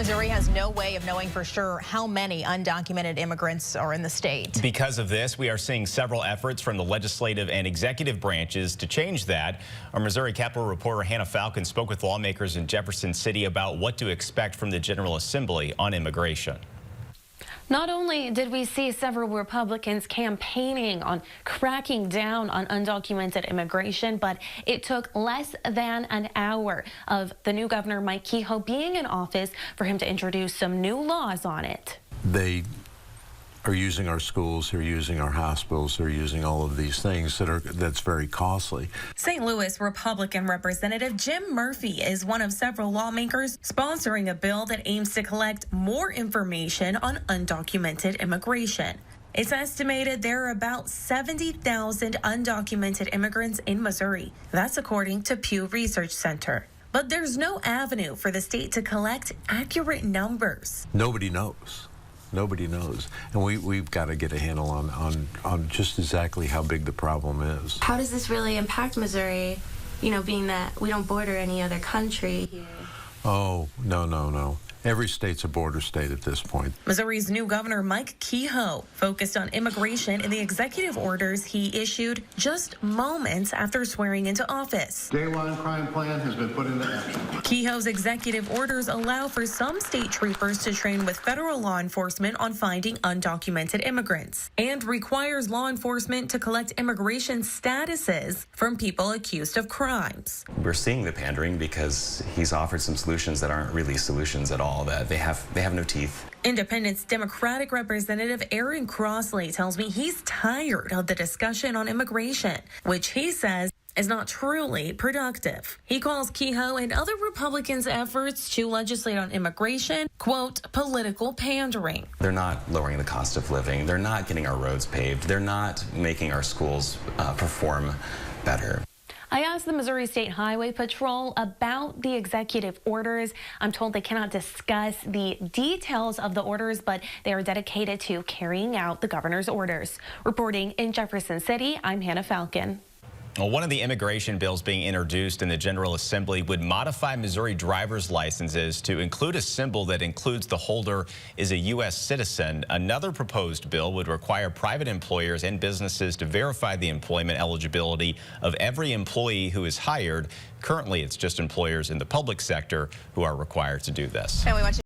Missouri has no way of knowing for sure how many undocumented immigrants are in the state. Because of this, we are seeing several efforts from the legislative and executive branches to change that. Our Missouri Capitol reporter Hannah Falcon spoke with lawmakers in Jefferson City about what to expect from the General Assembly on immigration. Not only did we see several Republicans campaigning on cracking down on undocumented immigration, but it took less than an hour of the new governor, Mike Kehoe, being in office for him to introduce some new laws on it. They are using our schools, they're using our hospitals, they're using all of these things that's very costly. St. Louis Republican Representative Jim Murphy is one of several lawmakers sponsoring a bill that aims to collect more information on undocumented immigration. It's estimated there are about 70,000 undocumented immigrants in Missouri. That's according to Pew Research Center. But there's no avenue for the state to collect accurate numbers. Nobody knows. Nobody knows. And we've got to get a handle on just exactly how big the problem is. How does this really impact Missouri, being that we don't border any other country here? Oh, no. Every state's a border state at this point. Missouri's new governor, Mike Kehoe, focused on immigration in the executive orders he issued just moments after swearing into office. Day one crime plan has been put into action. Kehoe's executive orders allow for some state troopers to train with federal law enforcement on finding undocumented immigrants and requires law enforcement to collect immigration statuses from people accused of crimes. We're seeing the pandering because he's offered some solutions that aren't really solutions at all. That they have no teeth. Independence Democratic Representative Aaron Crossley tells me he's tired of the discussion on immigration, which he says is not truly productive. He calls Kehoe and other Republicans' efforts to legislate on immigration, quote, political pandering. They're not lowering the cost of living. They're not getting our roads paved. They're not making our schools perform better. I asked the Missouri State Highway Patrol about the executive orders. I'm told they cannot discuss the details of the orders, but they are dedicated to carrying out the governor's orders. Reporting in Jefferson City, I'm Hannah Falcon. Well, one of the immigration bills being introduced in the General Assembly would modify Missouri driver's licenses to include a symbol that includes the holder is a U.S. citizen. Another proposed bill would require private employers and businesses to verify the employment eligibility of every employee who is hired. Currently, it's just employers in the public sector who are required to do this. And we want you